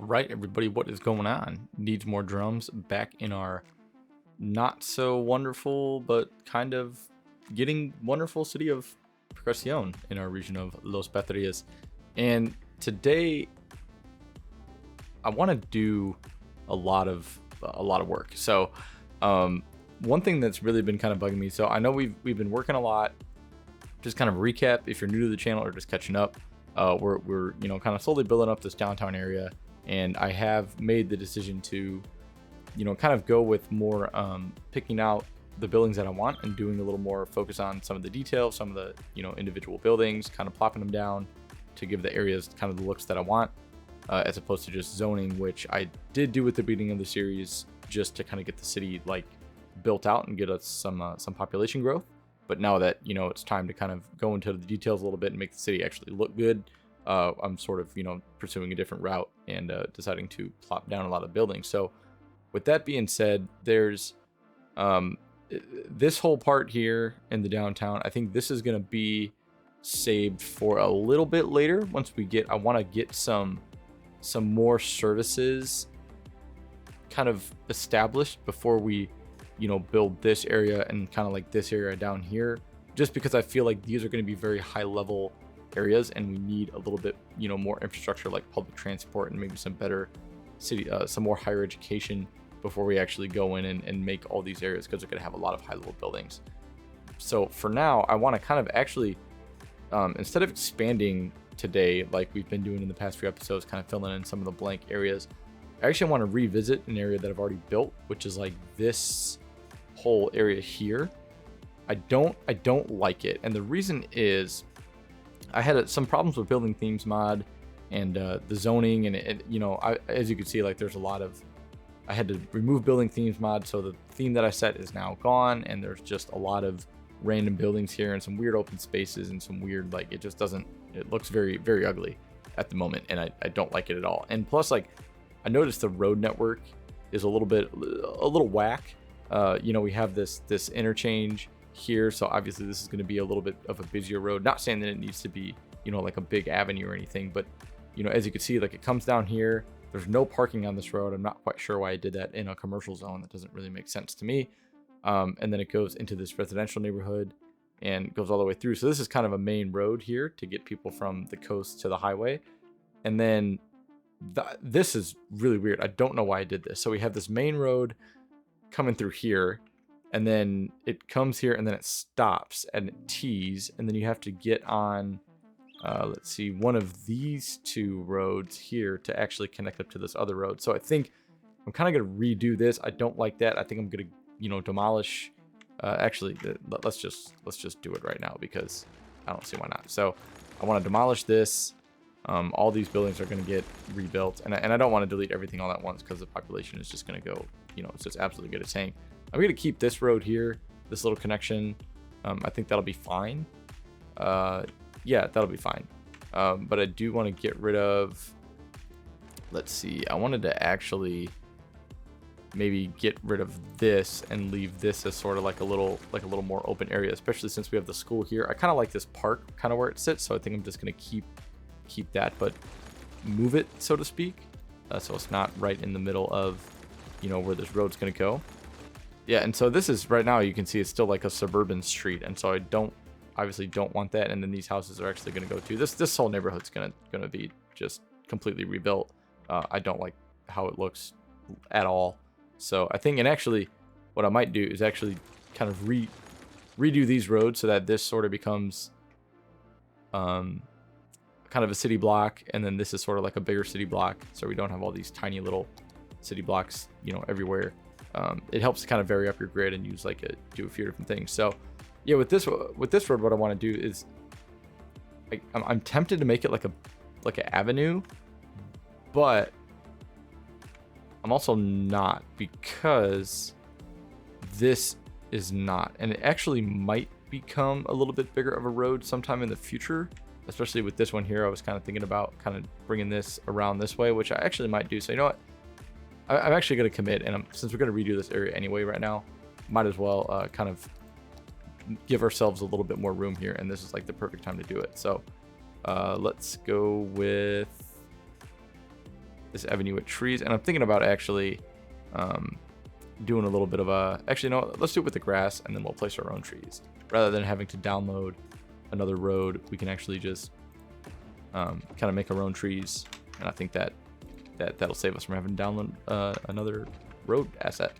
Right, everybody, what is going on? Needs more drums back in our not so wonderful, but kind of getting wonderful city of Procreacion in our region of Los Patrias. And today I want to do a lot of work. So one thing that's really been kind of bugging me. So I know we've been working a lot. Just kind of recap if you're new to the channel or just catching up. We're kind of slowly building up this downtown area, and I have made the decision to kind of go with more picking out the buildings that I want and doing a little more focus on some of the details, some of the individual buildings, kind of plopping them down to give the areas kind of the looks that I want, as opposed to just zoning, which I did do at the beginning of the series just to kind of get the city like built out and get us some population growth. But now that it's time to kind of go into the details a little bit and make the city actually look good, I'm sort of pursuing a different route and deciding to plop down a lot of buildings. So with that being said, there's this whole part here in the downtown. I think this is going to be saved for a little bit later. Once we get, I want to get some more services kind of established before we build this area and kind of like this area down here, just because I feel like these are going to be very high level areas and we need a little bit more infrastructure like public transport and maybe some better city some more higher education before we actually go in and make all these areas, because they're going to have a lot of high level buildings. So for now, I want to kind of actually instead of expanding today like we've been doing in the past few episodes, kind of filling in some of the blank areas, I actually want to revisit an area that I've already built, which is like this whole area here. I don't like it, and the reason is I had some problems with building themes mod and the zoning, and as you can see, like there's a lot of, I had to remove building themes mod, so the theme that I set is now gone, and there's just a lot of random buildings here and some weird open spaces and some weird, like it just doesn't, it looks very, very ugly at the moment, and I don't like it at all. And plus, like, I noticed the road network is a little whack. We have this interchange here, so obviously this is going to be a little bit of a busier road. Not saying that it needs to be like a big avenue or anything, but as you can see, like it comes down here. There's no parking on this road. I'm not quite sure why I did that in a commercial zone. That doesn't really make sense to me. And then it goes into this residential neighborhood and goes all the way through. So this is kind of a main road here to get people from the coast to the highway. And then this is really weird. I don't know why I did this. So we have this main road coming through here, and then it comes here, and then it stops and it tees, and then you have to get on let's see, one of these two roads here to actually connect up to this other road. So I think I'm kind of going to redo this. I don't like that. I think I'm going to demolish actually let's just do it right now, because I don't see why not. So I want to demolish this. All these buildings are going to get rebuilt, and I don't want to delete everything all at once, because the population is just going to go, it's just absolutely good at saying. I'm going to keep this road here, this little connection. I think that'll be fine. Yeah, that'll be fine. But I do want to get rid of, let's see, I wanted to actually maybe get rid of this and leave this as sort of like a little more open area, especially since we have the school here. I kind of like this park kind of where it sits, so I think I'm just going to keep that, but move it, so to speak, so it's not right in the middle of where this road's going to go. Yeah, and so this is, right now you can see it's still like a suburban street, and so I obviously don't want that. And then these houses are actually going to go to this whole neighborhood's going to be just completely rebuilt. I don't like how it looks at all. So I think, and actually what I might do is actually kind of redo these roads so that this sort of becomes kind of a city block, and then this is sort of like a bigger city block, so we don't have all these tiny little city blocks everywhere. It helps to kind of vary up your grid and use do a few different things. So yeah, with this road, what I want to do is I'm tempted to make it like an avenue, but I'm also not, because this is not, and it actually might become a little bit bigger of a road sometime in the future, especially with this one here. I was kind of thinking about kind of bringing this around this way, which I actually might do. So you know what, I'm actually going to commit, and since we're going to redo this area anyway right now, might as well kind of give ourselves a little bit more room here, and this is like the perfect time to do it. So let's go with this avenue with trees. And I'm thinking about actually doing a little bit of a, actually, no, let's do it with the grass, and then we'll place our own trees. Rather than having to download another road, we can actually just kind of make our own trees. And I think that'll save us from having to download another road asset.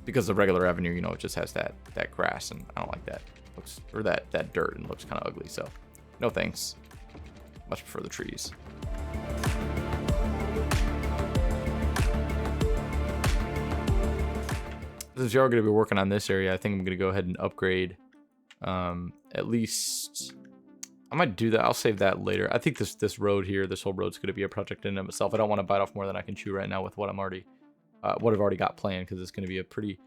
Because the regular avenue, you know, it just has that grass, and I don't like that. Looks, or that dirt, and looks kind of ugly. So no thanks. Much prefer the trees. Since you're going to be working on this area, I think I'm going to go ahead and upgrade. At least I might do that. I'll save that later. I think this road here, this whole road's going to be a project in and of itself. I don't want to bite off more than I can chew right now with what I've already got planned, because it's going to be a pretty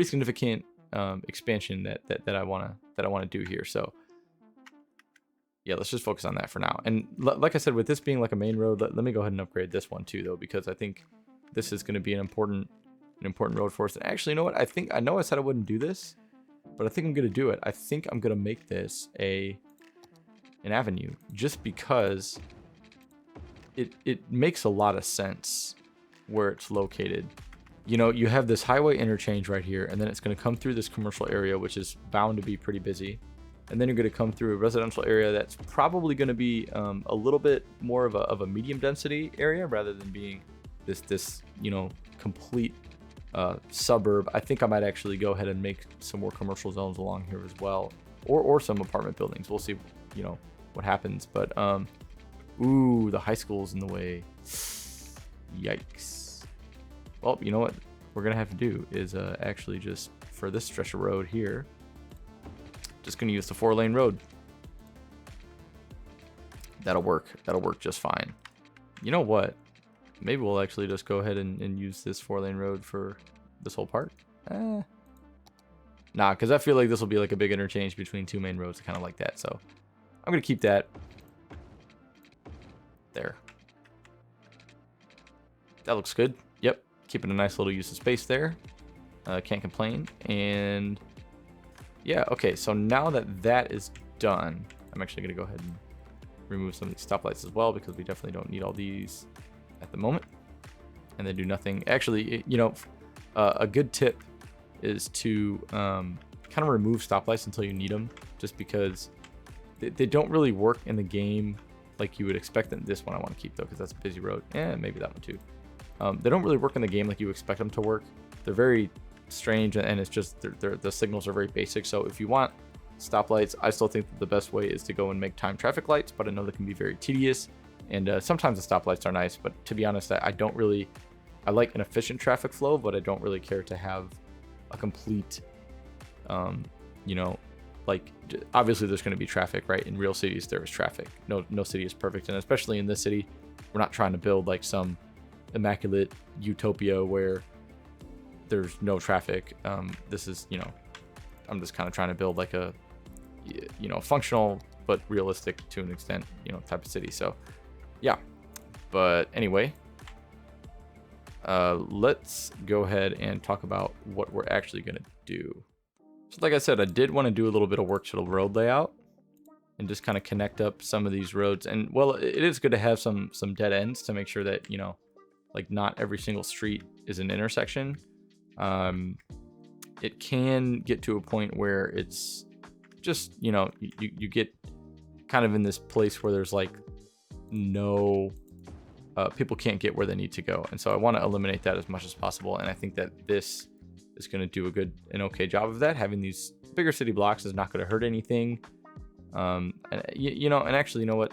significant expansion that I want to do here. So yeah, let's just focus on that for now. And like I said, with this being like a main road, let me go ahead and upgrade this one too, though, because I think this is going to be an important road for us. And actually, you know what? I know I said I wouldn't do this, but I think I'm going to do it. I think I'm going to make this an avenue, just because it makes a lot of sense where it's located. You know, you have this highway interchange right here, and then it's going to come through this commercial area, which is bound to be pretty busy. And then you're going to come through a residential area that's probably going to be a little bit more of a medium density area, rather than being this you know, complete suburb. I think I might actually go ahead and make some more commercial zones along here as well, or some apartment buildings. We'll see, you know, what happens. But ooh, the high school's in the way. Yikes. Well, you know what we're gonna have to do is actually just, for this stretch of road here, just gonna use the 4-lane road. That'll work just fine. You know what, maybe we'll actually just go ahead and use this 4-lane road for this whole part. Nah, because I feel like this will be like a big interchange between two main roads, kind of like that. So I'm gonna keep that there. That looks good. Yep, keeping a nice little use of space there. Can't complain. And yeah, okay, so now that is done, I'm actually gonna go ahead and remove some of these stoplights as well, because we definitely don't need all these at the moment, and they do nothing. Actually, you know, a good tip is to kind of remove stoplights until you need them, just because they don't really work in the game like you would expect them. This one I want to keep though, because that's a busy road. Maybe that one too. They don't really work in the game like you expect them to work. They're very strange, and it's just the signals are very basic. So if you want stoplights, I still think that the best way is to go and make time traffic lights, but I know they can be very tedious, and sometimes the stoplights are nice, but to be honest, I don't really, I like an efficient traffic flow, but I don't really care to have a complete you know, like, obviously there's going to be traffic, right? In real cities there is traffic. No city is perfect, and especially in this city, we're not trying to build like some immaculate utopia where there's no traffic. This is, you know, I'm just kind of trying to build like a, you know, functional but realistic to an extent, you know, type of city. So yeah, but anyway, let's go ahead and talk about what we're actually going to do. So like I said, I did want to do a little bit of work to the road layout and just kind of connect up some of these roads. And well, it is good to have some dead ends to make sure that, you know, like not every single street is an intersection. It can get to a point where it's just, you know, you get kind of in this place where there's like no, people can't get where they need to go. And so I want to eliminate that as much as possible. And I think that this is going to do an okay job of that. Having these bigger city blocks is not going to hurt anything. And you know, and actually, you know what?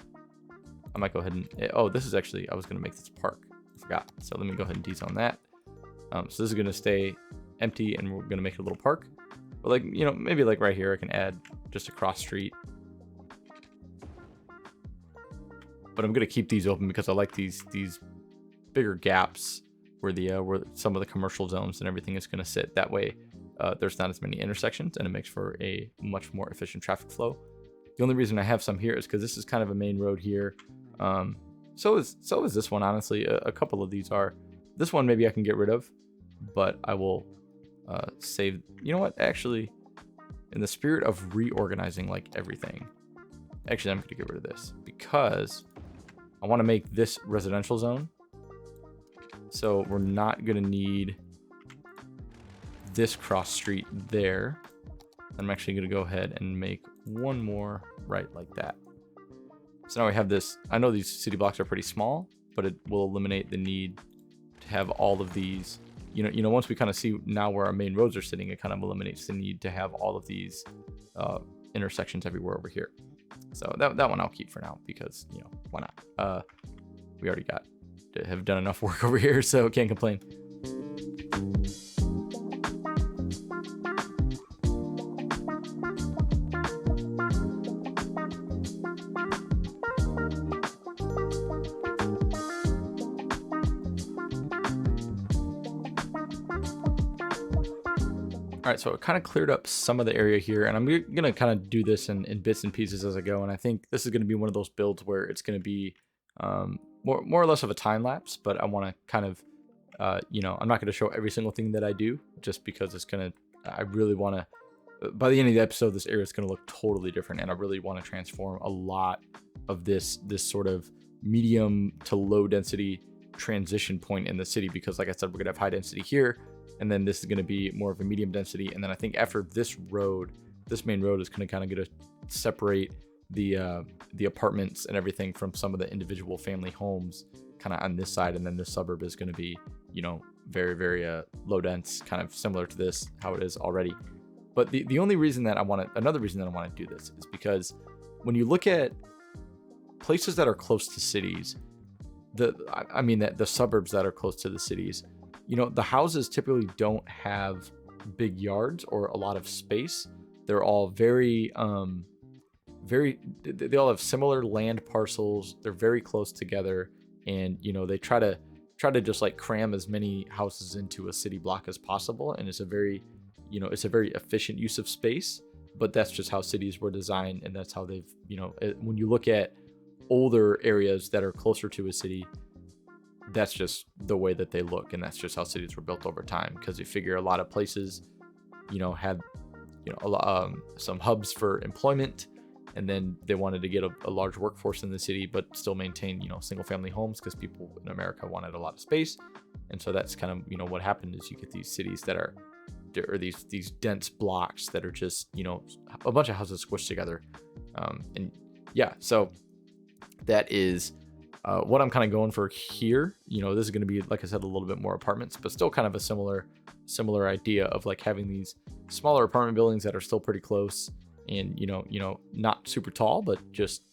I might go ahead and, oh, this is actually, I was going to make this a park. I forgot. So let me go ahead and dezone that. So this is going to stay empty, and we're going to make it a little park. But like, you know, maybe like right here, I can add just a cross street. But I'm going to keep these open because I like these bigger gaps where where some of the commercial zones and everything is going to sit. That way, there's not as many intersections, and it makes for a much more efficient traffic flow. The only reason I have some here is because this is kind of a main road here. So is this one, honestly. A couple of these are. This one maybe I can get rid of, but I will save. You know what? Actually, in the spirit of reorganizing like everything, actually I'm going to get rid of this because I want to make this residential zone, So we're not going to need this cross street there. I'm actually going to go ahead and make one more right like that. So now we have this. I know these city blocks are pretty small, but it will eliminate the need to have all of these. Once we kind of see now where our main roads are sitting, it kind of eliminates the need to have all of these intersections everywhere over here. So that one I'll keep for now because, why not? We already have done enough work over here, so can't complain. All right, so it kind of cleared up some of the area here, and I'm going to kind of do this in bits and pieces as I go, and I think this is going to be one of those builds where it's going to be more or less of a time lapse, but I want to kind of, I'm not going to show every single thing that I do, just because I really want to, by the end of the episode, this area is going to look totally different, and I really want to transform a lot of this sort of medium to low density transition point in the city, because like I said, we're going to have high density here, and then this is going to be more of a medium density. And then I think after this main road is going to separate the apartments and everything from some of the individual family homes kind of on this side. And then this suburb is going to be, very, very low dense, kind of similar to this, how it is already. But the only reason that another reason that I want to do this is because when you look at places that are close to cities, the suburbs that are close to the cities, the houses typically don't have big yards or a lot of space. They're all they all have similar land parcels. They're very close together. And, they try to just like cram as many houses into a city block as possible. And it's a very efficient use of space, but that's just how cities were designed. And that's how they've, when you look at older areas that are closer to a city, that's just the way that they look, and that's just how cities were built over time. Because you figure a lot of places, had some hubs for employment, and then they wanted to get a large workforce in the city, but still maintain single family homes, because people in America wanted a lot of space. And so that's kind of what happened is you get these cities that are these dense blocks that are just a bunch of houses squished together, so that is what I'm kind of going for here. This is going to be, like I said, a little bit more apartments, but still kind of a similar idea of like having these smaller apartment buildings that are still pretty close and, not super tall, but just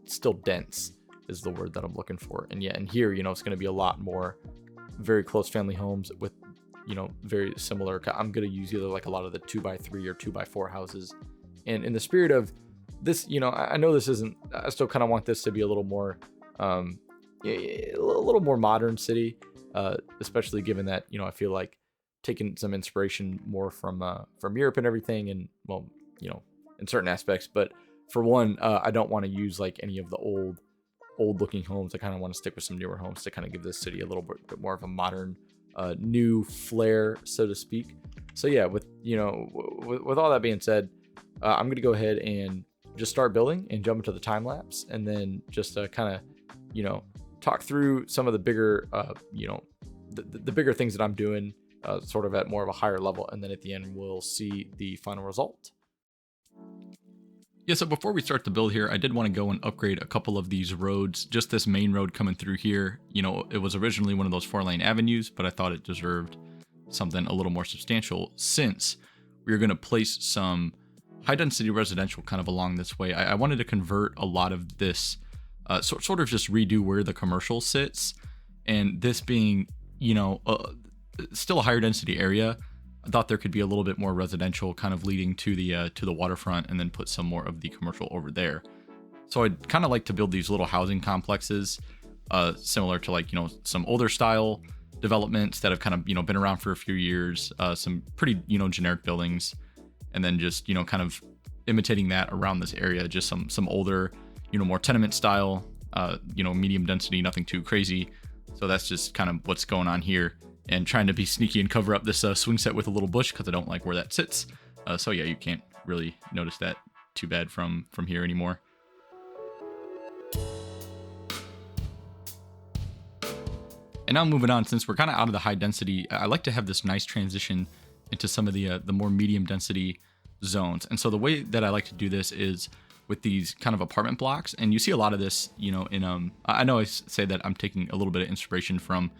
still dense is the word that I'm looking for. And here, it's going to be a lot more very close family homes with, very similar. I'm going to use either like a lot of the 2x3 or 2x4 houses. And in the spirit of this, I know this isn't, I still kind of want this to be a little more, a little more modern city, especially given that I feel like taking some inspiration more from Europe and everything, and well, in certain aspects. But for one, I don't want to use like any of the old looking homes. I kind of want to stick with some newer homes to kind of give this city a little bit more of a modern, new flair, so to speak. So yeah, with all that being said, I'm gonna go ahead and just start building and jump into the time lapse, and then just kind of talk through some of the bigger the bigger things that I'm doing, sort of at more of a higher level, and then at the end we'll see the final result. Yeah, so before we start the build here, I did want to go and upgrade a couple of these roads. Just this main road coming through here, it was originally one of those 4-lane avenues, but I thought it deserved something a little more substantial, since we were going to place some high density residential kind of along this way. I wanted to convert a lot of this, sort of just redo where the commercial sits, and this being, still a higher density area, I thought there could be a little bit more residential kind of leading to the waterfront, and then put some more of the commercial over there. So I'd kind of like to build these little housing complexes, similar to like, some older style developments that have kind of, been around for a few years, some pretty, generic buildings, and then just, kind of imitating that around this area, just some older, more tenement style, medium density, nothing too crazy. So that's just kind of what's going on here, and trying to be sneaky and cover up this swing set with a little bush, because I don't like where that sits. So yeah, you can't really notice that too bad from here anymore. And And now moving on, since we're kind of out of the high density, I like to have this nice transition into some of the more medium density zones. And so the way that I like to do this is with these kind of apartment blocks. And you see a lot of this, you know, in I know I say that I'm taking a little bit of inspiration from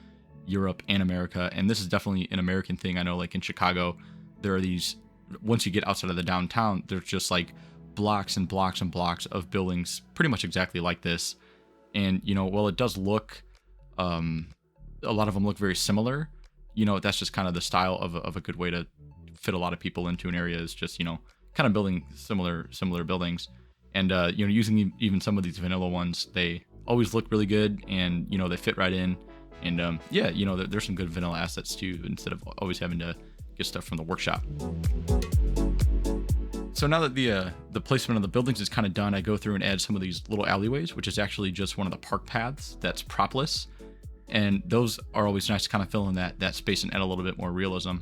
Europe and America, and this is definitely an American thing. I know, like in Chicago, there are these, once you get outside of the downtown, there's just like blocks and blocks and blocks of buildings pretty much exactly like this. And, you know, while it does look, a lot of them look very similar, you know, that's just kind of the style of a good way to fit a lot of people into an area, is just, you know, kind of building similar buildings. And, you know, using even some of these vanilla ones, they always look really good, and, you know, they fit right in. And, yeah, you know, there's some good vanilla assets too, instead of always having to get stuff from the workshop. So now that the placement of the buildings is kind of done, I go through and add some of these little alleyways, which is actually just one of the park paths that's propless. And those are always nice to kind of fill in that space and add a little bit more realism.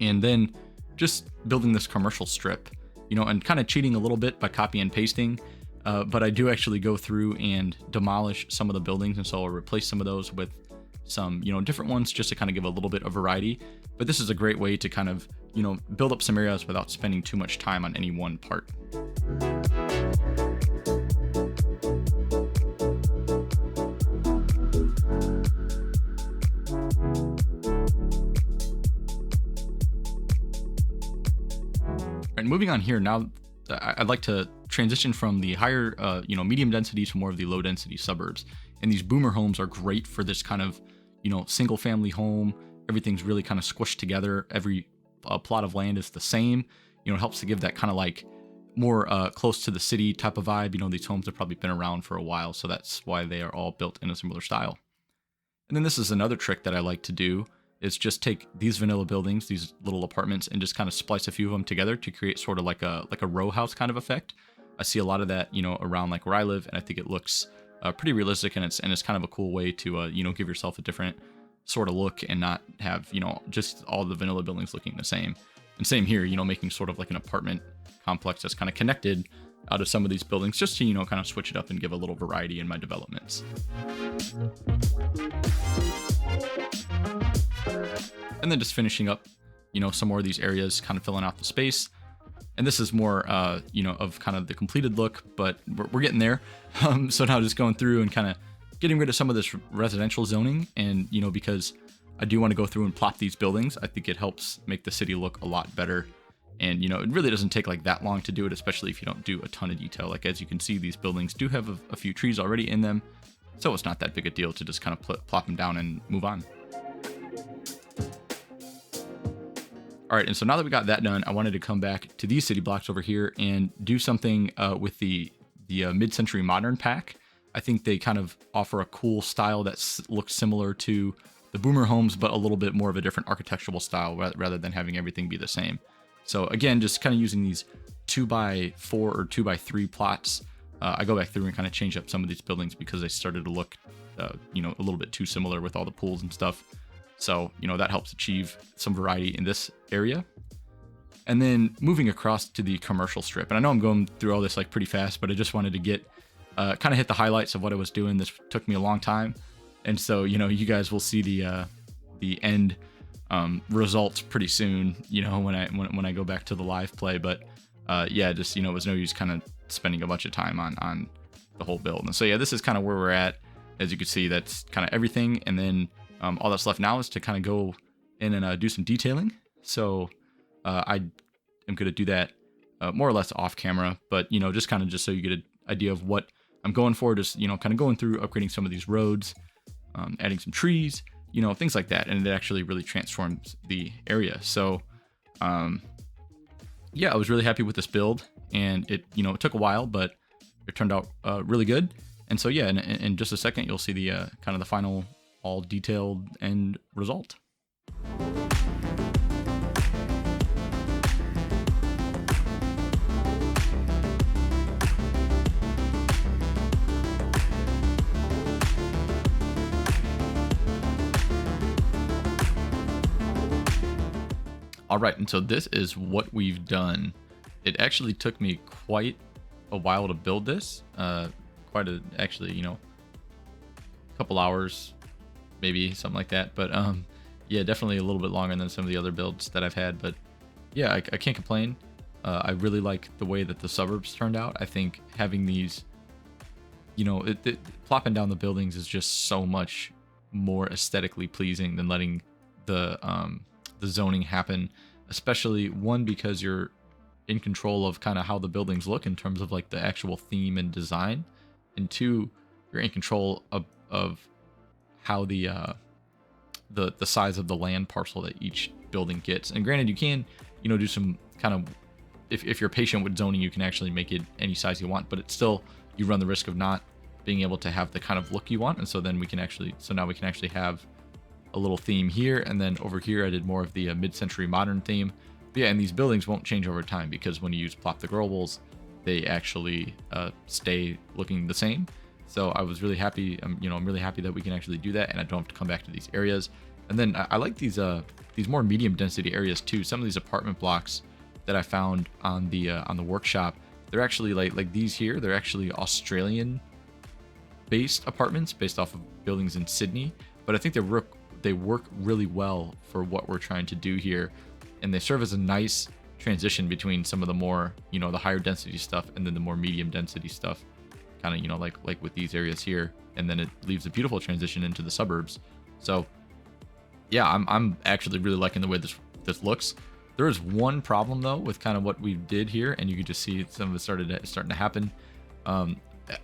And then just building this commercial strip, you know, and kind of cheating a little bit by copy and pasting. But I do actually go through and demolish some of the buildings. And so I'll replace some of those with some, you know, different ones, just to kind of give a little bit of variety. But this is a great way to kind of, you know, build up some areas without spending too much time on any one part. And moving on here now, I'd like to transition from the higher, you know, medium density to more of the low density suburbs. And these boomer homes are great for this kind of, you know, single family home. Everything's really kind of squished together. Every plot of land is the same. You know, it helps to give that kind of like more close to the city type of vibe. You know, these homes have probably been around for a while, so that's why they are all built in a similar style. And then this is another trick that I like to do, is just take these vanilla buildings, these little apartments, and just kind of splice a few of them together to create sort of like a row house kind of effect. I see a lot of that, you know, around like where I live, and I think it looks pretty realistic, and it's kind of a cool way to you know, give yourself a different sort of look and not have, you know, just all the vanilla buildings looking the same. And same here, you know, making sort of like an apartment complex that's kind of connected out of some of these buildings, just to, you know, kind of switch it up and give a little variety in my developments. And then just finishing up, you know, some more of these areas, kind of filling out the space. And this is more, you know, of kind of the completed look, but we're getting there. So now just going through and kind of getting rid of some of this residential zoning. And, you know, because I do want to go through and plop these buildings, I think it helps make the city look a lot better. And, you know, it really doesn't take like that long to do it, especially if you don't do a ton of detail. Like, as you can see, these buildings do have a few trees already in them. So it's not that big a deal to just kind of plop them down and move on. All right, and so now that we got that done, I wanted to come back to these city blocks over here and do something with the mid-century modern pack. I think they kind of offer a cool style that looks similar to the boomer homes, but a little bit more of a different architectural style rather than having everything be the same. So again, just kind of using these 2x4 or 2x3 plots. I go back through and kind of change up some of these buildings because they started to look, you know, a little bit too similar with all the pools and stuff. So, you know, that helps achieve some variety in this area. And then moving across to the commercial strip. And I know I'm going through all this like pretty fast, but I just wanted to get kind of hit the highlights of what I was doing. This took me a long time. And so, you know, you guys will see the end results pretty soon, you know, when I go back to the live play. But yeah, just, you know, it was no use kind of spending a bunch of time on the whole build. And so, yeah, this is kind of where we're at. As you can see, that's kind of everything. And then all that's left now is to kind of go in and do some detailing. So I am going to do that more or less off camera, but, you know, just kind of just so you get an idea of what I'm going for, just, you know, kind of going through upgrading some of these roads, adding some trees, you know, things like that. And it actually really transforms the area. So yeah, I was really happy with this build, and it, you know, it took a while, but it turned out really good. And so, yeah, in just a second, you'll see the kind of the final all detailed end result. All right, and so this is what we've done. It actually took me quite a while to build this. Actually, you know, a couple hours, maybe something like that. But yeah, definitely a little bit longer than some of the other builds that I've had. But yeah, I can't complain. I really like the way that the suburbs turned out. I think having these, you know, plopping down the buildings is just so much more aesthetically pleasing than letting the zoning happen, especially one, because you're in control of kind of how the buildings look in terms of like the actual theme and design, and two, you're in control of how the size of the land parcel that each building gets. And granted, you can, you know, do some kind of, if you're patient with zoning, you can actually make it any size you want, but it's still, you run the risk of not being able to have the kind of look you want. And so then now we can actually have a little theme here, and then over here I did more of the mid-century modern theme. But yeah, and these buildings won't change over time, because when you use plop the globals, they actually stay looking the same. So I was really happy. I'm really happy that we can actually do that, and I don't have to come back to these areas. And then I like these more medium density areas too. Some of these apartment blocks that I found on the workshop, they're actually like these here. They're actually Australian based apartments based off of buildings in Sydney, but I think they work really well for what we're trying to do here, and they serve as a nice transition between some of the more, you know, the higher density stuff and then the more medium density stuff, kind of, you know, like with these areas here, and then it leaves a beautiful transition into the suburbs. So yeah, I'm actually really liking the way this looks. There is one problem though with kind of what we did here, and you could just see some of it starting to happen.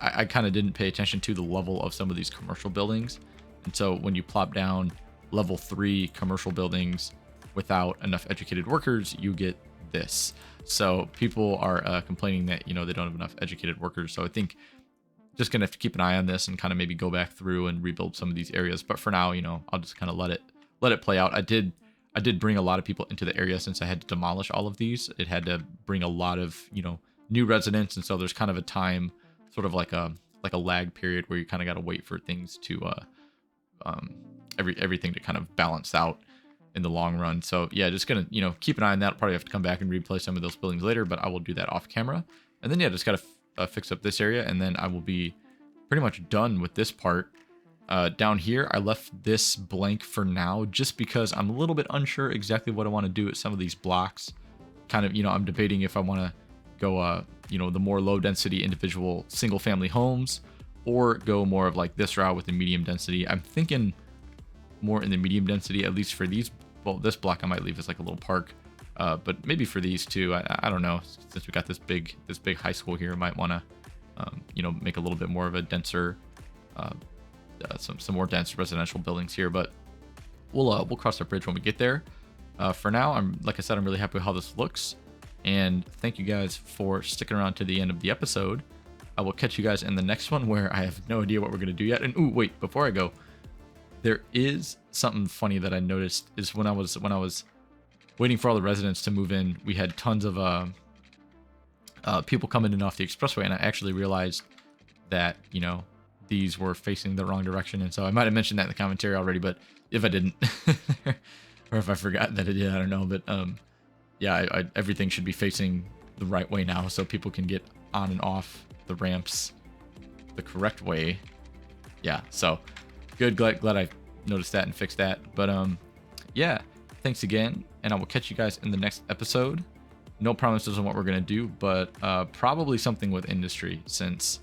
I kind of didn't pay attention to the level of some of these commercial buildings, and so when you plop down level 3 commercial buildings without enough educated workers, you get this. So people are complaining that, you know, they don't have enough educated workers. So I think just gonna have to keep an eye on this and kind of maybe go back through and rebuild some of these areas. But for now, you know, I'll just kind of let it play out. I did bring a lot of people into the area since I had to demolish all of these. It had to bring a lot of, you know, new residents, and so there's kind of a time, sort of like a lag period where you kind of got to wait for things to everything to kind of balance out in the long run. So yeah, just gonna, you know, keep an eye on that. I'll probably have to come back and replay some of those buildings later, but I will do that off camera. And then yeah, just gotta fix up this area, and then I will be pretty much done with this part. Down here, I left this blank for now, just because I'm a little bit unsure exactly what I want to do with some of these blocks. Kind of, you know, I'm debating if I want to go, you know, the more low density individual single family homes, or go more of like this route with the medium density. I'm thinking more in the medium density, at least for these. Well, this block I might leave as like a little park, but maybe for these two, I don't know. Since we got this big high school here, I might want to, you know, make a little bit more of a denser, some more dense residential buildings here. But we'll cross that bridge when we get there. For now, like I said, I'm really happy with how this looks, and thank you guys for sticking around to the end of the episode. I will catch you guys in the next one, where I have no idea what we're gonna do yet. And ooh, wait, before I go, there is something funny that I noticed. Is when I was waiting for all the residents to move in, we had tons of people coming in off the expressway, and I actually realized that, you know, these were facing the wrong direction. And so I might have mentioned that in the commentary already, but if I didn't, or if I forgot that I did, I don't know. But yeah, everything should be facing the right way now, so people can get on and off the ramps the correct way. Yeah, so good. Glad I noticed that and fixed that. But yeah, thanks again, and I will catch you guys in the next episode. No promises on what we're gonna do, but probably something with industry, since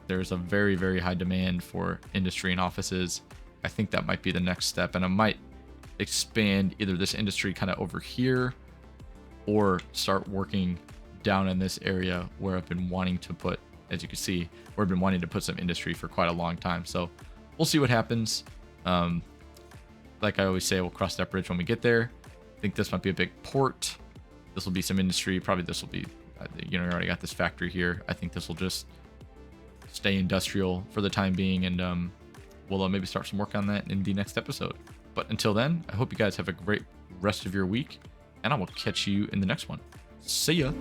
there's a very, very high demand for industry and offices. I think that might be the next step, and I might expand either this industry kind of over here, or start working down in this area where I've been wanting to put, as you can see, where I've been wanting to put some industry for quite a long time. So we'll see what happens. Like I always say, we'll cross that bridge when we get there. I think this might be a big port. This will be some industry. Probably this will be, you know, you already got this factory here. I think this will just stay industrial for the time being, and we'll maybe start some work on that in the next episode. But until then, I hope you guys have a great rest of your week, and I will catch you in the next one. See ya.